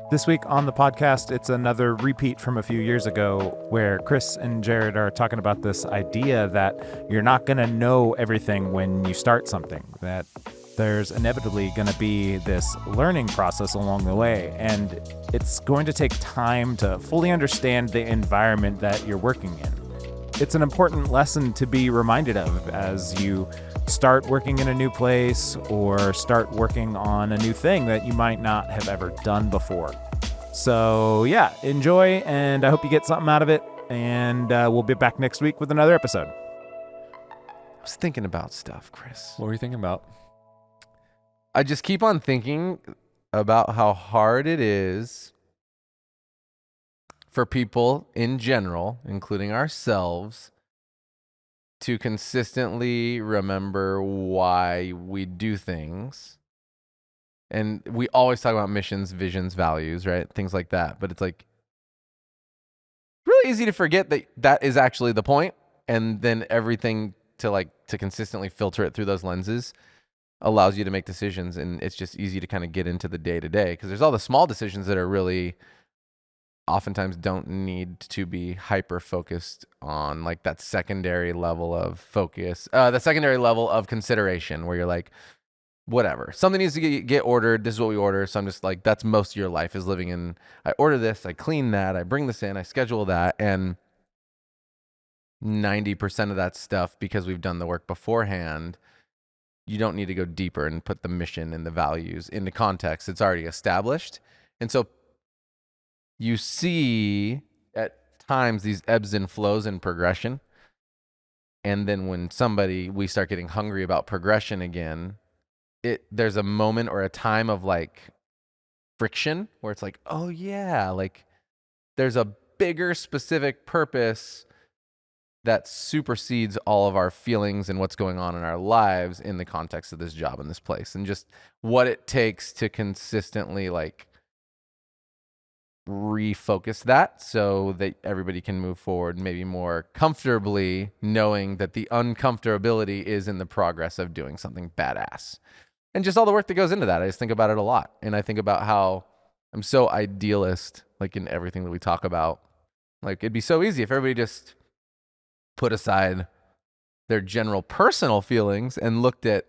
This week on the podcast, it's another repeat from a few years ago where Chris and Jared are talking about this idea that you're not going to know everything when you start something, that there's inevitably going to be this learning process along the way, and it's going to take time to fully understand the environment that you're working in. It's an important lesson to be reminded of as you start working in a new place or start working on a new thing that you might not have ever done before. So yeah, enjoy, and I hope you get something out of it, and we'll be back next week with another episode. I was thinking about stuff, Chris. What were you thinking about? I just keep on thinking about how hard it is for people in general, including ourselves, to consistently remember why we do things. And we always talk about missions, visions, values, right? Things like that. But it's like really easy to forget that that is actually the point. And then everything to consistently filter it through those lenses allows you to make decisions. And it's just easy to kind of get into the day to day because there's all the small decisions that are really oftentimes don't need to be hyper focused on like that secondary level of focus, the secondary level of consideration where you're like, whatever, something needs to get ordered. This is what we order. So I'm just like, that's most of your life is living in, I order this, I clean that, I bring this in, I schedule that. And 90% of that stuff, because we've done the work beforehand, you don't need to go deeper and put the mission and the values into context. It's already established. And so you see at times these ebbs and flows in progression. And then when we start getting hungry about progression again, there's a moment or a time of like friction where it's like, oh yeah, like there's a bigger specific purpose that supersedes all of our feelings and what's going on in our lives in the context of this job in this place. And just what it takes to consistently like refocus that so that everybody can move forward maybe more comfortably, knowing that the uncomfortability is in the progress of doing something badass. And just all the work that goes into that. I just think about it a lot. And I think about how I'm so idealist, like in everything that we talk about. Like it'd be so easy if everybody just put aside their general personal feelings and looked at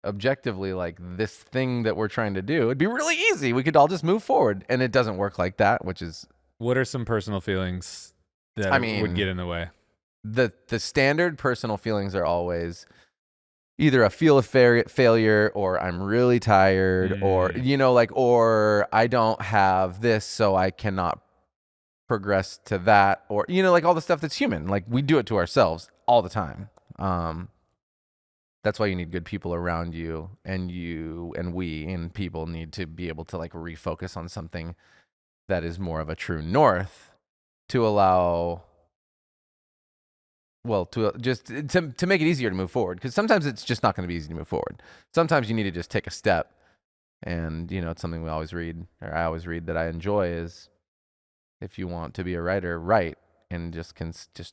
objectively like this thing that we're trying to do. It'd be really easy. We could all just move forward. And it doesn't work like that, which is... What are some personal feelings that would get in the way? The standard personal feelings are always either a feel of failure or I'm really tired or, or I don't have this, so I cannot progress to that, or, like all the stuff that's human. Like we do it to ourselves all the time. That's why you need good people around you, and we and people need to be able to like refocus on something that is more of a true north to allow, to make it easier to move forward. Because sometimes it's just not going to be easy to move forward. Sometimes you need to just take a step. And, it's something I always read that I enjoy is, if you want to be a writer, write. And just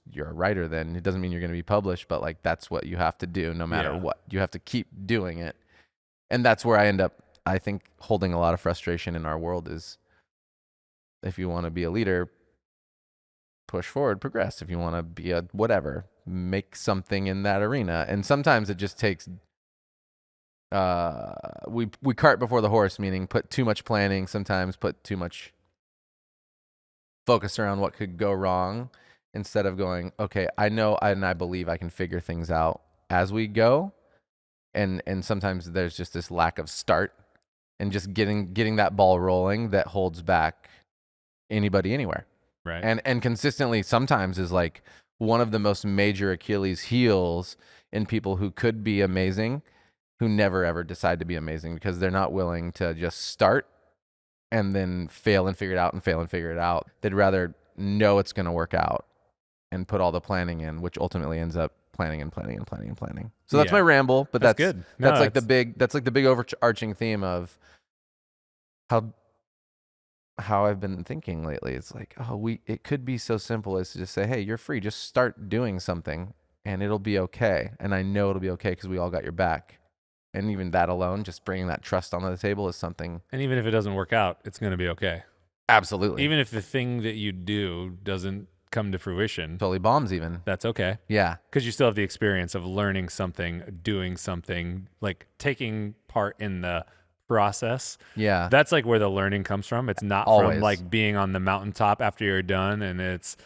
you're a writer, then it doesn't mean you're going to be published, but like that's what you have to do no matter what. You have to keep doing it. And that's where I end up, I think, holding a lot of frustration in our world is, if you want to be a leader, push forward, progress. If you want to be a whatever, make something in that arena. And sometimes it just takes, we cart before the horse, meaning put too much planning, sometimes put too much focus around what could go wrong instead of going, okay, I know and I believe I can figure things out as we go. And sometimes there's just this lack of start and just getting that ball rolling that holds back anybody anywhere. Right. And consistently sometimes is like one of the most major Achilles heels in people who could be amazing, who never ever decide to be amazing because they're not willing to just start and then fail and figure it out and fail and figure it out. They'd rather know it's going to work out and put all the planning in, which ultimately ends up planning and planning and planning and planning. So that's my ramble, but that's good. That's like the big overarching theme of how I've been thinking lately. It's like, it could be so simple as to just say, hey, you're free. Just start doing something and it'll be okay. And I know it'll be okay because we all got your back. And even that alone, just bringing that trust onto the table is something. And even if it doesn't work out, it's going to be okay. Absolutely. Even if the thing that you do doesn't come to fruition, totally bombs even. that's okay. Yeah. Because you still have the experience of learning something, doing something, like taking part in the process. Yeah. That's like where the learning comes from. It's not Always. from like being on the mountaintop after you're done and it's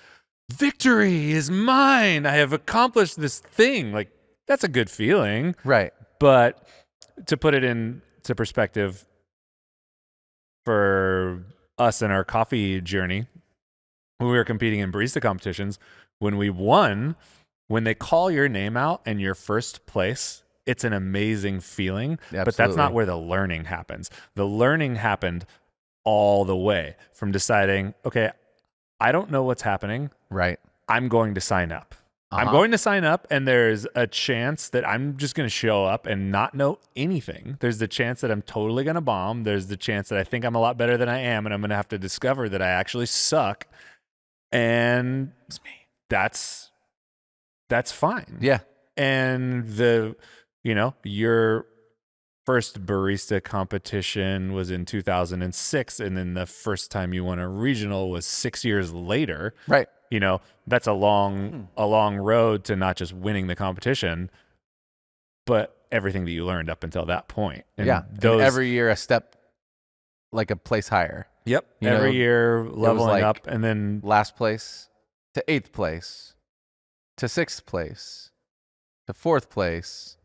victory is mine. I have accomplished this thing. Like that's a good feeling. Right. But to put it into perspective for us in our coffee journey, when we were competing in barista competitions, when we won, when they call your name out and you're first place, it's an amazing feeling. Absolutely. But that's not where the learning happens. The learning happened all the way from deciding, okay, I don't know what's happening. Right. I'm going to sign up. I'm going to sign up, and there's a chance that I'm just going to show up and not know anything. There's the chance that I'm totally going to bomb. There's the chance that I think I'm a lot better than I am, and I'm going to have to discover that I actually suck. And that's fine. Yeah. And your first barista competition was in 2006, and then the first time you won a regional was 6 years later. Right. That's a long road to not just winning the competition, but everything that you learned up until that point. And and every year a step, like a place higher. Yep. Every year leveling like up, and then last place to 8th place to 6th place to 4th place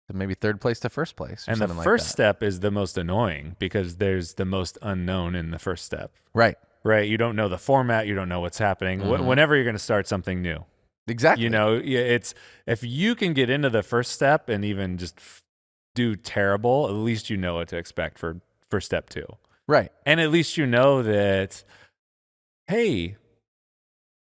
to maybe 3rd place to 1st place. And the first step is the most annoying because there's the most unknown in the first step. Right. Right. You don't know the format. You don't know what's happening. Whenever you're going to start something new. Exactly. It's if you can get into the first step and even just do terrible, at least you know what to expect for step 2. Right. And at least you know that, hey,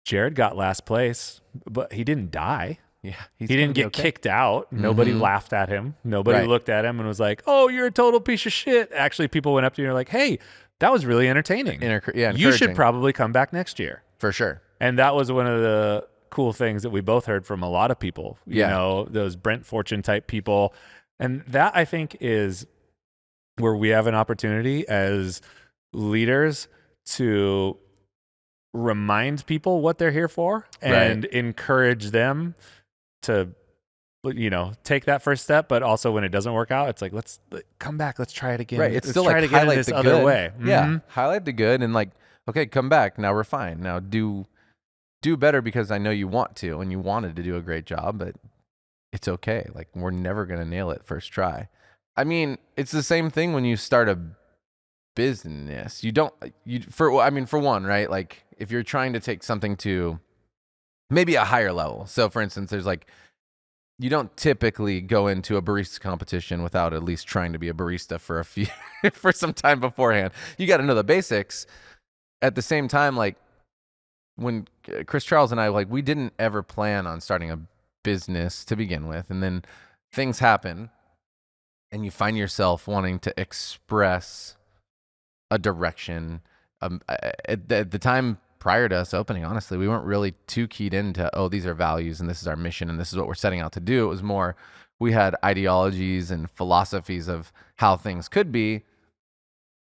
Jared got last place, but he didn't die. Yeah. He didn't get kicked out. Nobody laughed at him. Nobody looked at him and was like, oh, you're a total piece of shit. Actually, people went up to you and were like, hey, that was really entertaining. You should probably come back next year. For sure. And that was one of the cool things that we both heard from a lot of people, those Brent Fortune type people. And that, I think, is where we have an opportunity as leaders to remind people what they're here for and encourage them to take that first step. But also when it doesn't work out, it's like, let's come back. Let's try it again. Right. It's let's still try like it again highlight in this the other good. way. Yeah. Highlight the good and like, okay, come back. Now refine. Now do better because I know you want to and you wanted to do a great job, but it's okay. Like we're never going to nail it first try. I mean, it's the same thing when you start a business. For one, right? Like if you're trying to take something to maybe a higher level. So for instance, there's like, you don't typically go into a barista competition without at least trying to be a barista for some time beforehand. You got to know the basics. At the same time, like when Chris Charles and I, like, we didn't ever plan on starting a business to begin with. And then things happen and you find yourself wanting to express a direction. At the time prior to us opening, honestly, we weren't really too keyed into, oh, these are values and this is our mission and this is what we're setting out to do. It was more, we had ideologies and philosophies of how things could be,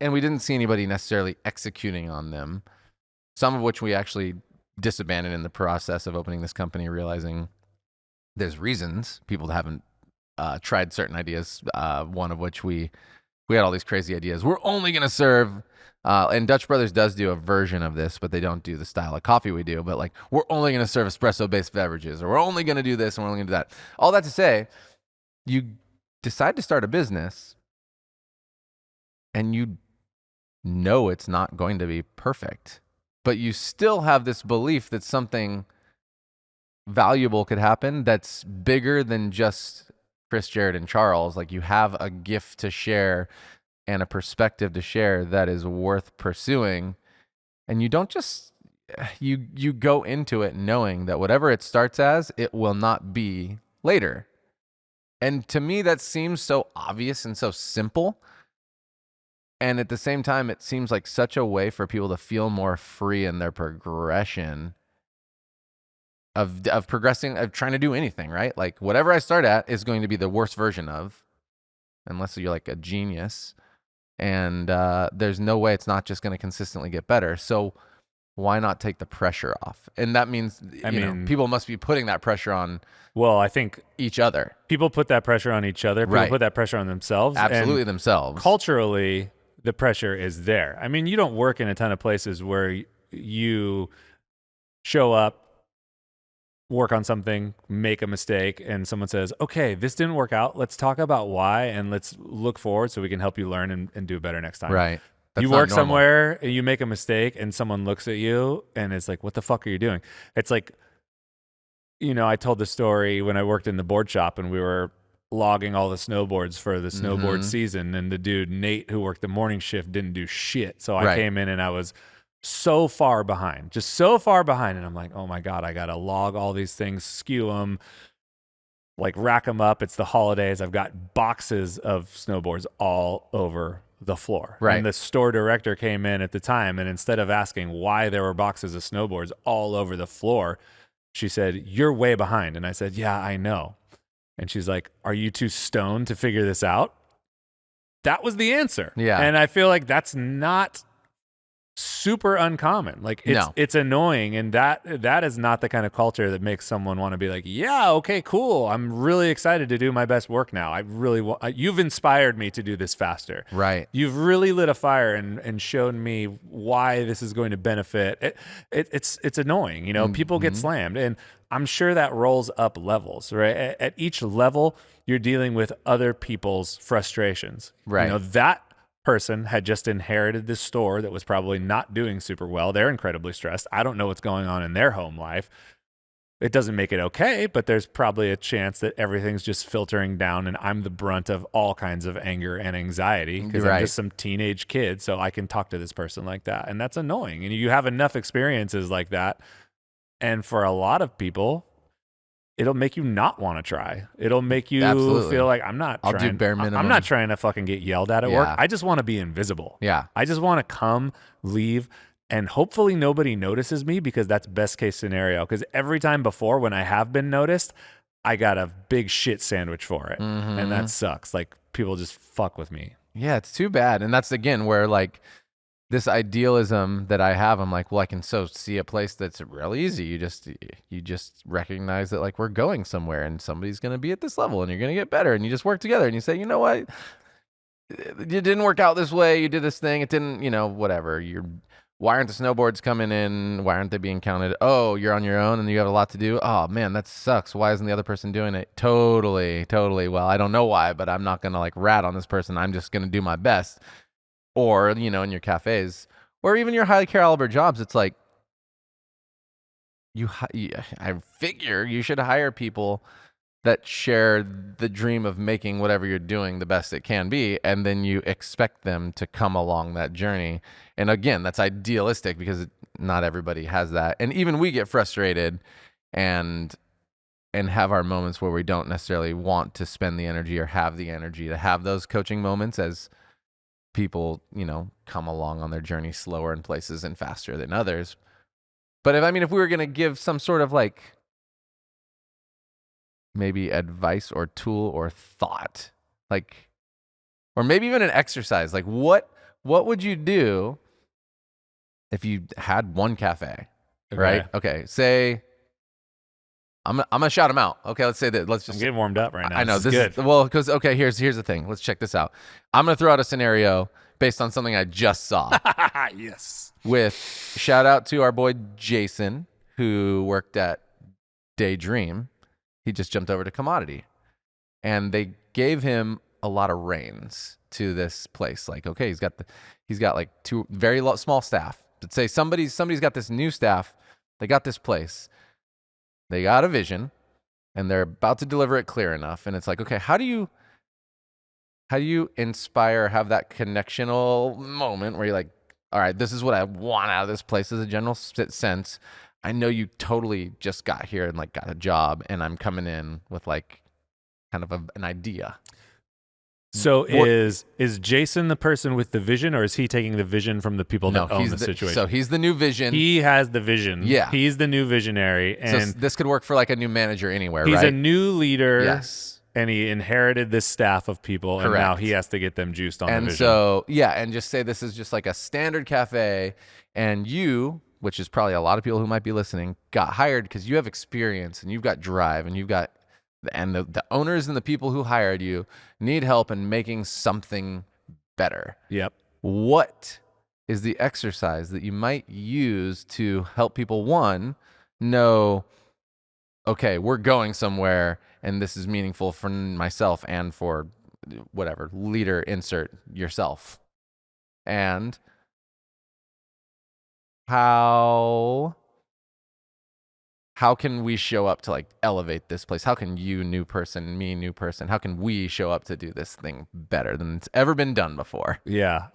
and we didn't see anybody necessarily executing on them, some of which we actually disabandoned in the process of opening this company, realizing there's reasons people haven't tried certain ideas, one of which we had all these crazy ideas. We're only going to serve, and Dutch Brothers does do a version of this, but they don't do the style of coffee we do. But like, we're only going to serve espresso-based beverages, or we're only going to do this, and we're only going to do that. All that to say, you decide to start a business, and you know it's not going to be perfect, but you still have this belief that something valuable could happen that's bigger than just Chris, Jared, and Charles. Like, you have a gift to share and a perspective to share that is worth pursuing. And you don't just, you go into it knowing that whatever it starts as, it will not be later. And to me, that seems so obvious and so simple. And at the same time, it seems like such a way for people to feel more free in their progression of progressing, of trying to do anything, right? Like, whatever I start at is going to be the worst version of, unless you're like a genius. And there's no way it's not just going to consistently get better. So why not take the pressure off? And that means, people must be putting that pressure on I think each other. People put that pressure on each other. People put that pressure on themselves. Absolutely, and themselves. Culturally, the pressure is there. I mean, you don't work in a ton of places where you show up, work on something, make a mistake, and someone says, okay, this didn't work out. Let's talk about why, and let's look forward so we can help you learn and do better next time. Right. That's you not work normal. somewhere, and you make a mistake, and someone looks at you, and it's like, what the fuck are you doing? It's like, I told the story when I worked in the board shop, and we were logging all the snowboards for the snowboard season, and the dude, Nate, who worked the morning shift, didn't do shit. So I came in, and I was so far behind, just so far behind. And I'm like, oh my God, I got to log all these things, skew them, like rack them up. It's the holidays. I've got boxes of snowboards all over the floor. Right. And the store director came in at the time, and instead of asking why there were boxes of snowboards all over the floor, she said, you're way behind. And I said, yeah, I know. And she's like, are you too stoned to figure this out? That was the answer. Yeah. And I feel like that's not super uncommon. Like it's annoying, and that is not the kind of culture that makes someone want to be like, yeah, okay, cool, I'm really excited to do my best work now. I really want, you've inspired me to do this faster. Right. You've really lit a fire and shown me why this is going to benefit. It's annoying, people get slammed, and I'm sure that rolls up levels, right? At each level, you're dealing with other people's frustrations. Right. That person had just inherited this store that was probably not doing super well. They're incredibly stressed. I don't know what's going on in their home life. It doesn't make it okay, but there's probably a chance that everything's just filtering down, and I'm the brunt of all kinds of anger and anxiety because I'm just some teenage kid, so I can talk to this person like that. And that's annoying. And you have enough experiences like that, and for a lot of people, it'll make you not want to try. It'll make you feel like I'll do bare minimum. I'm not trying to fucking get yelled at work. I just want to be invisible. Yeah. I just want to come, leave, and hopefully nobody notices me, because that's best case scenario. Because every time before when I have been noticed, I got a big shit sandwich for it. And that sucks. Like, people just fuck with me. Yeah, it's too bad. And that's, again, where like this idealism that I have, I'm like, well, I can see a place that's real easy. You just recognize that, like, we're going somewhere and somebody's going to be at this level and you're going to get better, and you just work together and you say, you know what, it didn't work out this way. You did this thing. It didn't, whatever. Why aren't the snowboards coming in? Why aren't they being counted? Oh, you're on your own and you have a lot to do. Oh man, that sucks. Why isn't the other person doing it? Totally. Well, I don't know why, but I'm not going to like rat on this person. I'm just going to do my best. Or, in your cafes, or even your high caliber jobs, it's like, I figure you should hire people that share the dream of making whatever you're doing the best it can be, and then you expect them to come along that journey. And again, that's idealistic because not everybody has that. And even we get frustrated and have our moments where we don't necessarily want to spend the energy or have the energy to have those coaching moments as people, come along on their journey slower in places and faster than others. But if we were going to give some sort of like maybe advice or tool or thought, like, or maybe even an exercise, like what would you do if you had one cafe, right? Okay. Say, I'm gonna shout them out. Okay, let's say that. I'm getting warmed up right now. I know this is good. Well, because here's the thing. Let's check this out. I'm gonna throw out a scenario based on something I just saw. Yes. With shout out to our boy Jason, who worked at Daydream. He just jumped over to Commodity, and they gave him a lot of reins to this place. Like, okay, he's got like two very small staff. But say somebody's got this new staff. They got this place. They got a vision, and they're about to deliver it clear enough. And it's like, okay, how do you inspire, have that connectional moment where you're like, all right, this is what I want out of this place as a general sense. I know you totally just got here and like got a job, and I'm coming in with like kind of an idea. So is Jason the person with the vision, or is he taking the vision from the people that own the situation? So he's the new vision. He has the vision. Yeah. He's the new visionary. And so this could work for like a new manager anywhere, he's right? a new leader. Yes. and he inherited this staff of people, and now Correct. he has to get them juiced on the And vision. so, yeah, and just say this is just like a standard cafe, and you, which is probably a lot of people who might be listening, got hired because you have experience and you've got drive and you've got, and the owners and the people who hired you need help in making something better. Yep. What is the exercise that you might use to help people, one, know, okay, we're going somewhere and this is meaningful for myself and for whatever, leader, insert yourself. And how can we show up to like elevate this place? How can you, new person, me, new person, how can we show up to do this thing better than it's ever been done before? Yeah.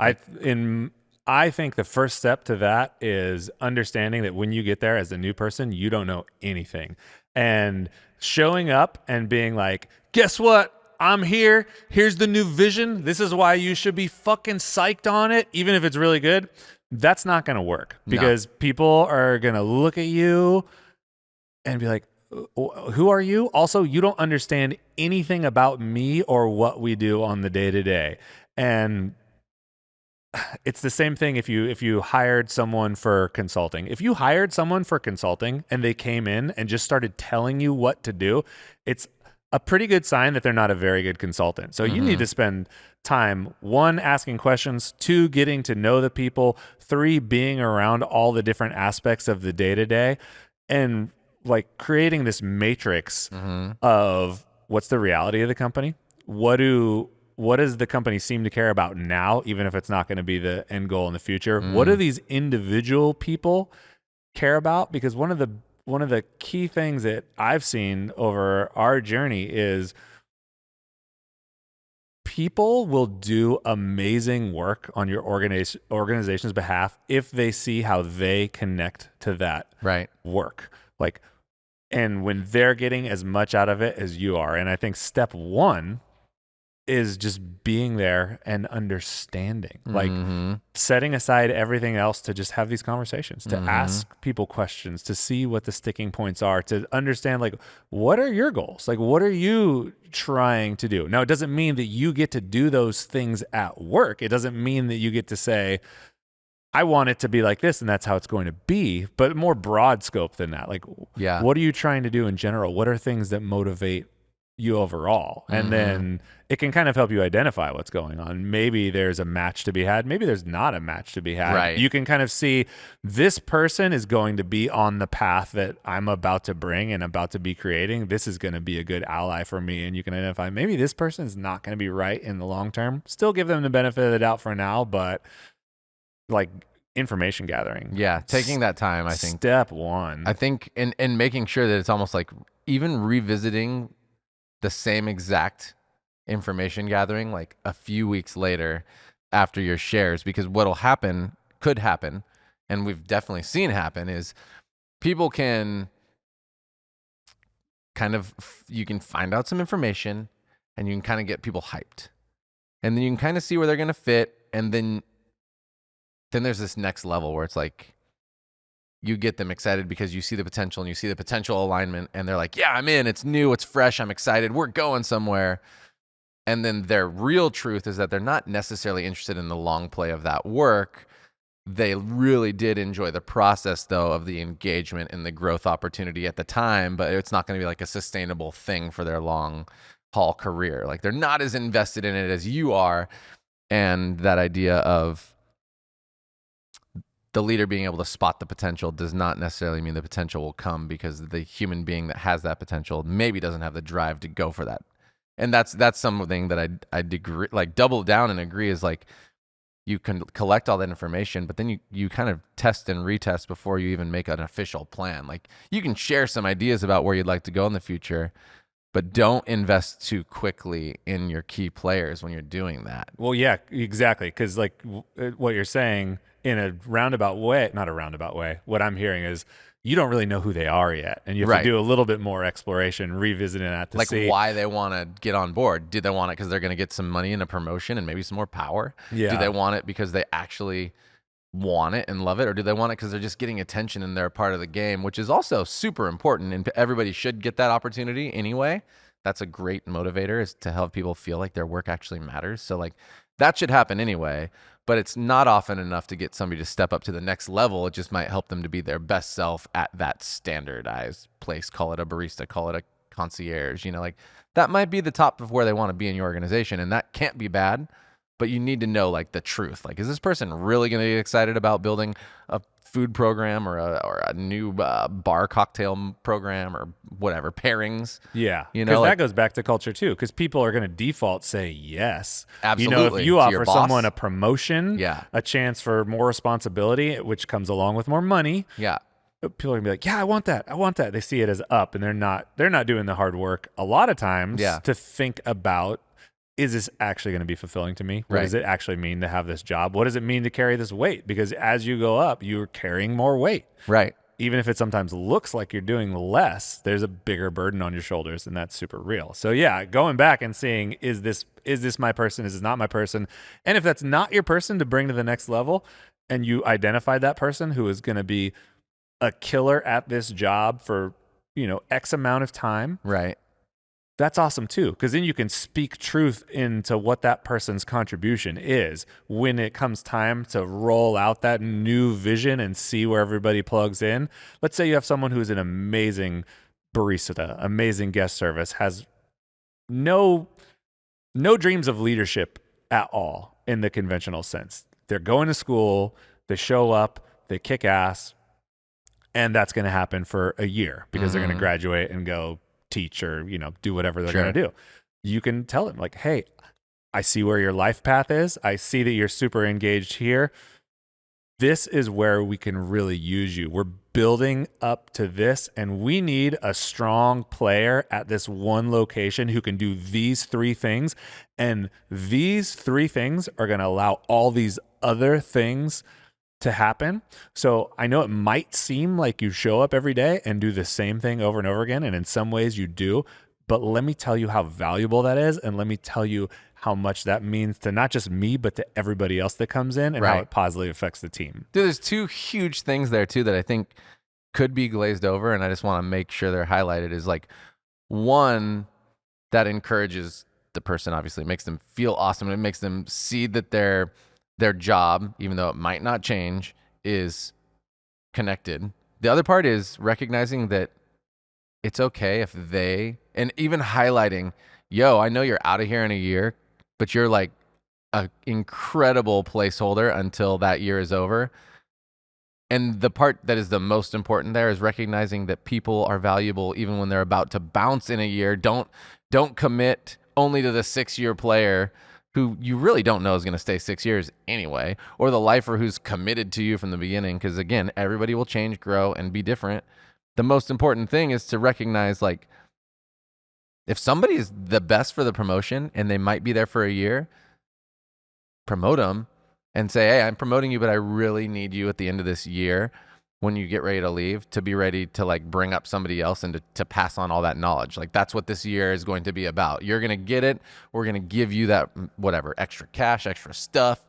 I think the first step to that is understanding that when you get there as a new person, you don't know anything. And showing up and being like, guess what? I'm here. Here's the new vision. This is why you should be fucking psyched on it, even if it's really good. That's not going to work because people are going to look at you and be like, who are you? Also, you don't understand anything about me or what we do on the day to day. And it's the same thing if you hired someone for consulting. If you hired someone for consulting and they came in and just started telling you what to do, it's a pretty good sign that they're not a very good consultant. So you need to spend time, 1, asking questions, 2, getting to know the people, 3, being around all the different aspects of the day-to-day, and like creating this matrix of what's the reality of the company? What does the company seem to care about now, even if it's not going to be the end goal in the future? What do these individual people care about? Because one of the key things that I've seen over our journey is people will do amazing work on your organization's behalf if they see how they connect to that work. Like, and when they're getting as much out of it as you are. And I think step 1 is just being there and understanding, like setting aside everything else to just have these conversations, to ask people questions, to see what the sticking points are, to understand like, what are your goals? Like, what are you trying to do? Now, it doesn't mean that you get to do those things at work. It doesn't mean that you get to say, I want it to be like this and that's how it's going to be, but more broad scope than that. Like, what are you trying to do in general? What are things that motivate you overall? And then it can kind of help you identify what's going on. Maybe there's a match to be had. Maybe there's not a match to be had. Right. You can kind of see this person is going to be on the path that I'm about to bring and about to be creating. This is going to be a good ally for me. And you can identify maybe this person is not going to be right in the long term. Still give them the benefit of the doubt for now, but like information gathering. Yeah, taking that time, I think. Step 1. I think in making sure that it's almost like even revisiting the same exact information gathering like a few weeks later after your shares, because what'll happen, could happen, and we've definitely seen happen, is people can kind of, you can find out some information and you can kind of get people hyped. And then you can kind of see where they're going to fit. And then there's this next level where it's like, you get them excited because you see the potential and you see the potential alignment and they're like, yeah, I'm in, it's new, it's fresh, I'm excited, we're going somewhere. And then their real truth is that they're not necessarily interested in the long play of that work. They really did enjoy the process though of the engagement and the growth opportunity at the time, but it's not going to be like a sustainable thing for their long haul career. Like they're not as invested in it as you are. And that idea of the leader being able to spot the potential does not necessarily mean the potential will come, because the human being that has that potential maybe doesn't have the drive to go for that. And that's something that I agree, like double down and agree, is like you can collect all that information, but then you kind of test and retest before you even make an official plan. Like you can share some ideas about where you'd like to go in the future, but don't invest too quickly in your key players when you're doing that. Well, yeah, exactly. Because like what you're saying in a roundabout way, not a roundabout way, what I'm hearing is you don't really know who they are yet. And you have to do a little bit more exploration, revisiting that to see. Like why they want to get on board. Do they want it because they're going to get some money and a promotion and maybe some more power? Yeah. Do they want it because they actually want it and love it? Or do they want it because they're just getting attention and they're a part of the game, which is also super important, and everybody should get that opportunity anyway. that's a great motivator, is to help people feel like their work actually matters. So like that should happen anyway, but it's not often enough to get somebody to step up to the next level. It just might help them to be their best self at that standardized place. Call it a barista, call it a concierge, like that might be the top of where they want to be in your organization. And that can't be bad, but you need to know like the truth. Like, is this person really going to be excited about building a food program or a new bar cocktail program or whatever pairings? Yeah, because that goes back to culture too. Because people are going to default say yes. Absolutely. If you offer someone a promotion, yeah, a chance for more responsibility, which comes along with more money, yeah, people are gonna be like, yeah, I want that. They see it as up, and they're not doing the hard work a lot of times to think about, is this actually going to be fulfilling to me? What does it actually mean to have this job? What does it mean to carry this weight? Because as you go up, you're carrying more weight. Right. Even if it sometimes looks like you're doing less, there's a bigger burden on your shoulders, and that's super real. So yeah, going back and seeing, is this my person? Is this not my person? And if that's not your person to bring to the next level, and you identified that person who is going to be a killer at this job for, X amount of time. Right. That's awesome too, because then you can speak truth into what that person's contribution is when it comes time to roll out that new vision and see where everybody plugs in. Let's say you have someone who's an amazing barista, amazing guest service, has no dreams of leadership at all in the conventional sense. They're going to school, they show up, they kick ass, and that's going to happen for a year because they're going to graduate and go teach or, do whatever they're going to do. You can tell them like, hey, I see where your life path is. I see that you're super engaged here. This is where we can really use you. We're building up to this, and we need a strong player at this one location who can do these 3 things. And these 3 things are going to allow all these other things to happen. So I know it might seem like you show up every day and do the same thing over and over again, and in some ways you do, but let me tell you how valuable that is, and let me tell you how much that means to not just me, but to everybody else that comes in, and how it positively affects the team. Dude, there's 2 huge things there too that I think could be glazed over, and I just want to make sure they're highlighted. Is like, one, that encourages the person, obviously, it makes them feel awesome, and it makes them see that their job, even though it might not change, is connected. The other part is recognizing that it's okay if and even highlighting, I know you're out of here in a year, but you're like an incredible placeholder until that year is over. And the part that is the most important there is recognizing that people are valuable even when they're about to bounce in a year. Don't commit only to the 6-year player who you really don't know is going to stay 6 years anyway, or the lifer who's committed to you from the beginning. Because again, everybody will change, grow, and be different. The most important thing is to recognize, like, if somebody is the best for the promotion and they might be there for a year, promote them and say, hey, I'm promoting you, but I really need you at the end of this year when you get ready to leave to be ready to like bring up somebody else and to pass on all that knowledge. Like, that's what this year is going to be about. You're going to get it. We're going to give you that, whatever, extra cash, extra stuff.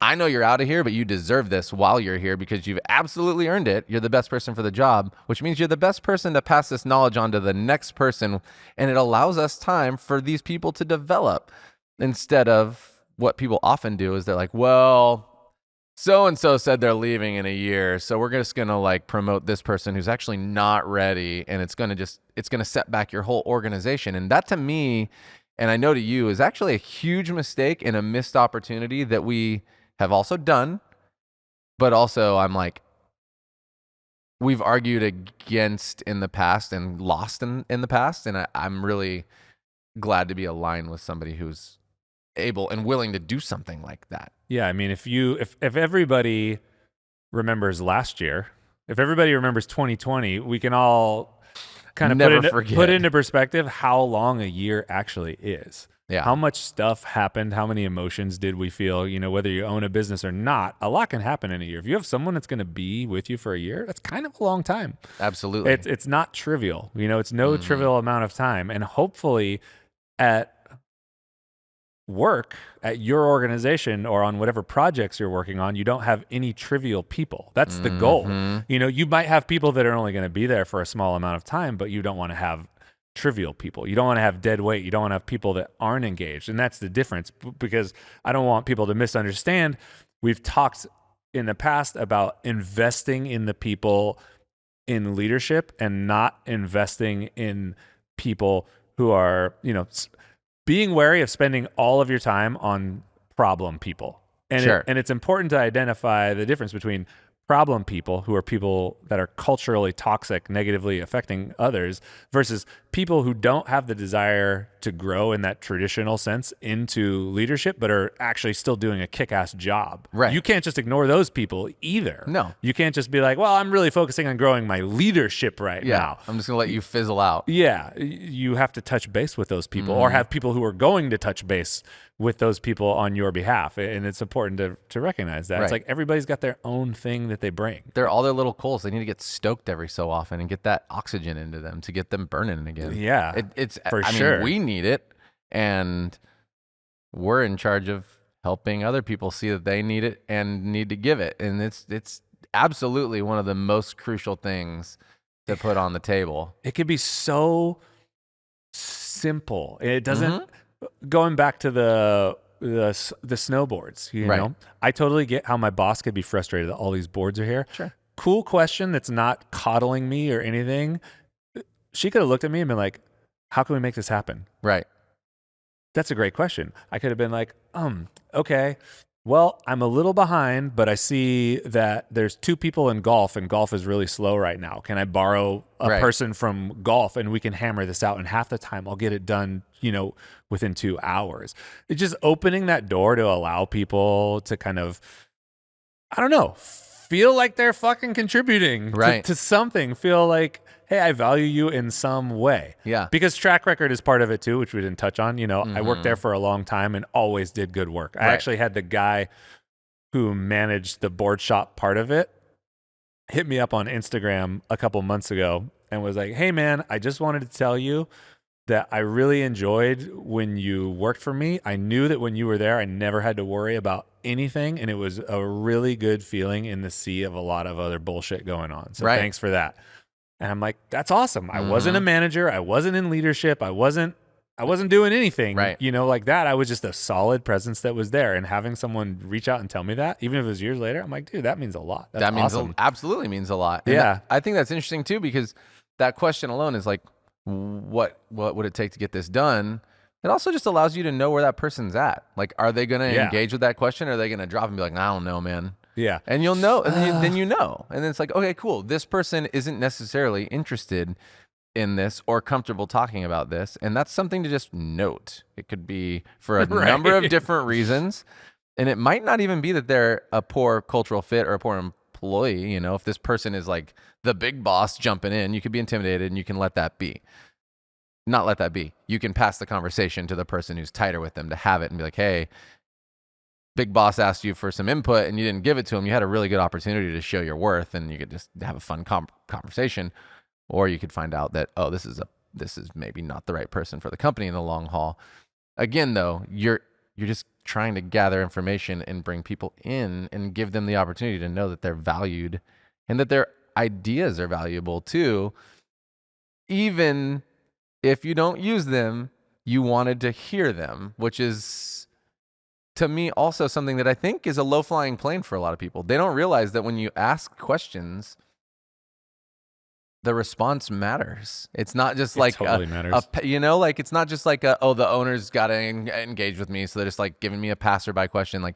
I know you're out of here, but you deserve this while you're here because you've absolutely earned it. You're the best person for the job, which means you're the best person to pass this knowledge on to the next person. And it allows us time for these people to develop, instead of what people often do is they're like, well, so-and-so said they're leaving in a year, so we're just going to like promote this person who's actually not ready, and it's going to set back your whole organization. And that, to me, and I know to you, is actually a huge mistake and a missed opportunity that we have also done. But also, I'm like, we've argued against in the past and lost in the past, and I'm really glad to be aligned with somebody who's able and willing to do something like that. Yeah, I mean, if everybody remembers last year, if everybody remembers 2020, we can all kind of put into perspective how long a year actually is. Yeah. How much stuff happened? How many emotions did we feel? Whether you own a business or not, a lot can happen in a year. If you have someone that's going to be with you for a year, that's kind of a long time. Absolutely. It's not trivial. It's no trivial amount of time. And hopefully at work, at your organization, or on whatever projects you're working on, you don't have any trivial people. That's the goal. You might have people that are only going to be there for a small amount of time, but you don't want to have trivial people. You don't want to have dead weight. You don't want to have people that aren't engaged. And that's the difference, because I don't want people to misunderstand. We've talked in the past about investing in the people in leadership and not investing in people who are, being wary of spending all of your time on problem people. And Sure. and it's important to identify the difference between problem people, who are people that are culturally toxic, negatively affecting others, versus people who don't have the desire to grow in that traditional sense into leadership, but are actually still doing a kick-ass job. Right. You can't just ignore those people either. No. You can't just be like, well, I'm really focusing on growing my leadership right now. I'm just going to let you fizzle out. Yeah, you have to touch base with those people, or have people who are going to touch base with those people on your behalf. And it's important to recognize that. Right. It's like everybody's got their own thing that they bring. They're all their little coals. They need to get stoked every so often and get that oxygen into them to get them burning again. Yeah, it's for I sure. mean, we need it, and we're in charge of helping other people see that they need it and need to give it. And it's absolutely one of the most crucial things to put on the table. It could be so simple. It doesn't. Going back to the snowboards, you Right. know, I totally get how my boss could be frustrated that all these boards are here. Sure. Cool question that's not coddling me or anything. She could have looked at me and been like, how can we make this happen? Right. That's a great question. I could have been like, okay, well, I'm a little behind, but I see that there's 2 people in golf, and golf is really slow right now. Can I borrow a Right. person from golf, and we can hammer this out? And half the time I'll get it done, within 2 hours. It's just opening that door to allow people to kind of, I don't know, feel like they're fucking contributing Right. to something. Feel like, hey, I value you in some way. Yeah. Because track record is part of it too, which we didn't touch on. I worked there for a long time and always did good work. I Right. actually had the guy who managed the board shop part of it hit me up on Instagram a couple months ago and was like, hey man, I just wanted to tell you that I really enjoyed when you worked for me. I knew that when you were there, I never had to worry about anything. And it was a really good feeling in the sea of a lot of other bullshit going on. So Right. thanks for that. And I'm like, that's awesome. I wasn't a manager. I wasn't in leadership. I wasn't doing anything, Right. Like that. I was just a solid presence that was there. And having someone reach out and tell me that, even if it was years later, I'm like, dude, that means a lot. That's that means awesome. absolutely means a lot. And Yeah. I think that's interesting too, because that question alone is like, what would it take to get this done? It also just allows you to know where that person's at. Like, are they going to Yeah. engage with that question? Or are they going to drop and be like, I don't know, man. Yeah. And you'll know, and then you know. And then it's like, okay, cool. This person isn't necessarily interested in this or comfortable talking about this. And that's something to just note. It could be for a Right. number of different reasons. And it might not even be that they're a poor cultural fit or a poor employee. If this person is like the big boss jumping in, you could be intimidated and you can let that be. Not let that be. You can pass the conversation to the person who's tighter with them to have it and be like, hey, big boss asked you for some input and you didn't give it to him. You had a really good opportunity to show your worth, and you could just have a fun conversation. Or you could find out that, oh, this is maybe not the right person for the company in the long haul. Again, though, you're just trying to gather information and bring people in and give them the opportunity to know that they're valued and that their ideas are valuable too. Even if you don't use them, you wanted to hear them, which is, to me, also something that I think is a low-flying plane for a lot of people. They don't realize that when you ask questions, the response matters. It's not just like totally matters. it's not just like the owner's got to engage with me, so they're just like giving me a passerby question. Like,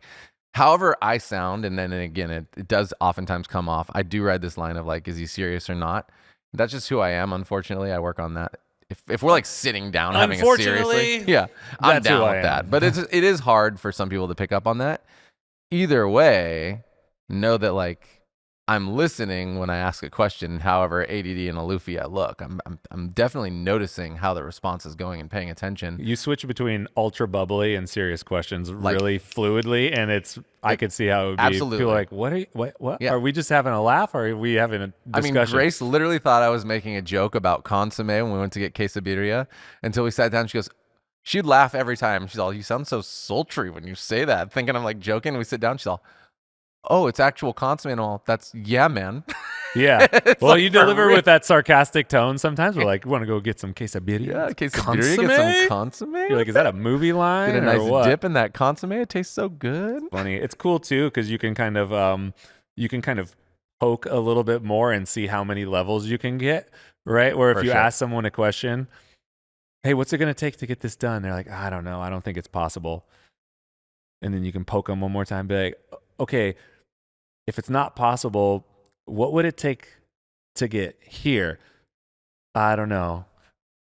however I sound, and then again, it does oftentimes come off. I do ride this line of like, is he serious or not? That's just who I am. Unfortunately, I work on that. If we're like sitting down having a seriously, yeah, I'm that's who down I with am. that. But it is hard for some people to pick up on that. Either way, know that like, I'm listening when I ask a question, however ADD and aloofy I look. I'm definitely noticing how the response is going and paying attention. You switch between ultra bubbly and serious questions really fluidly, and I could see how it would be. Absolutely. People are like, what? Yeah. Are we just having a laugh, or are we having a discussion? I mean, Grace literally thought I was making a joke about consomme when we went to get quesadilla until we sat down. She goes, she'd laugh every time. She's all, you sound so sultry when you say that. Thinking I'm like joking. We sit down. She's all, oh, it's actual consomme and all. Yeah, man. Yeah. Well, like you for deliver real. with that sarcastic tone. Sometimes we're like, we want to go get some quesadilla. Yeah, get some Consommé? consomme. You're like, is that a movie line Get a or nice what? dip in that consomme. It tastes so good. Funny. It's cool too because you can kind of poke a little bit more and see how many levels you can get. Right. Where if For you sure. ask someone a question, hey, what's it going to take to get this done? They're like, I don't know. I don't think it's possible. And then you can poke them one more time. Be like, okay, if it's not possible, what would it take to get here? I don't know.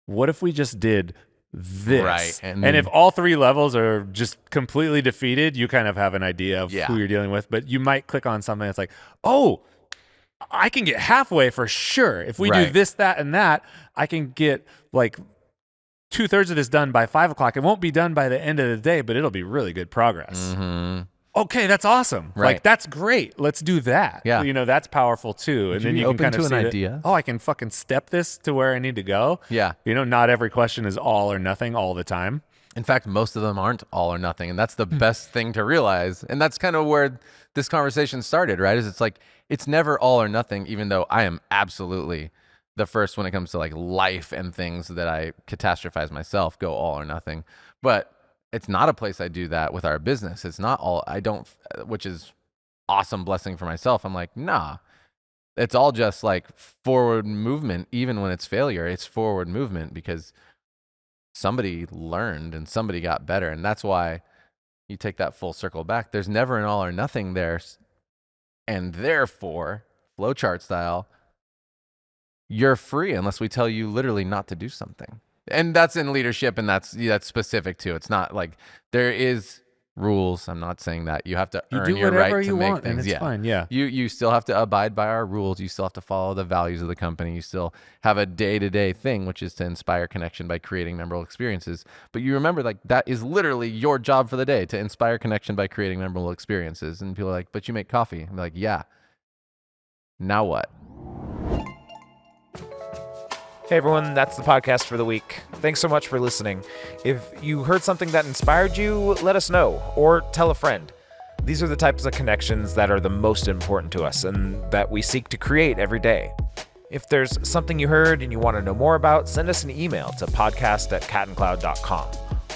What if we just did this? Right. And if all 3 levels are just completely defeated, you kind of have an idea of Yeah. who you're dealing with. But you might click on something that's like, oh, I can get halfway for sure. If we do Right. this, that, and that, I can get like 2/3 of this done by 5 o'clock. It won't be done by the end of the day, but it'll be really good progress. Mm-hmm. Okay, that's awesome. Right. Like, that's great. Let's do that. Yeah. You know, that's powerful too. Would And you then be you can open kind to of an see that, idea? oh, I can fucking step this to where I need to go. Yeah. You know, not every question is all or nothing all the time. In fact, most of them aren't all or nothing. And that's the best thing to realize. And that's kind of where this conversation started, right? Is it's like, it's never all or nothing, even though I am absolutely the first when it comes to like life and things that I catastrophize myself, go all or nothing. But it's not a place I do that with our business. It's not all, I don't, which is awesome blessing for myself. I'm like, nah, it's all just like forward movement. Even when it's failure, it's forward movement because somebody learned and somebody got better. And that's why you take that full circle back. There's never an all or nothing there. And therefore, flowchart style, you're free unless we tell you literally not to do something. And that's in leadership, and that's specific too. It's not like there is rules. I'm not saying that. You have to You earn do your whatever right to you make want, things. and it's fine. Yeah. You still have to abide by our rules. You still have to follow the values of the company. You still have a day-to-day thing, which is to inspire connection by creating memorable experiences. But you remember, like, that is literally your job for the day, to inspire connection by creating memorable experiences. And people are like, but you make coffee. I'm like, yeah. Now what? Hey everyone, that's the podcast for the week. Thanks so much for listening. If you heard something that inspired you, let us know, or tell a friend. These are the types of connections that are the most important to us and that we seek to create every day. If there's something you heard and you want to know more about, send us an email to podcast@catandcloud.com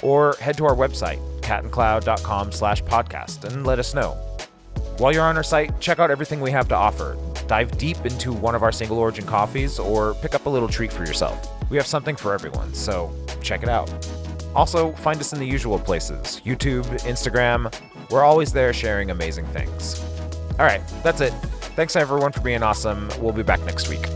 or head to our website, catandcloud.com/podcast, and let us know. While you're on our site, check out everything we have to offer. Dive deep into one of our single origin coffees or pick up a little treat for yourself. We have something for everyone, so check it out. Also, find us in the usual places, YouTube, Instagram. We're always there sharing amazing things. All right, that's it. Thanks everyone for being awesome. We'll be back next week.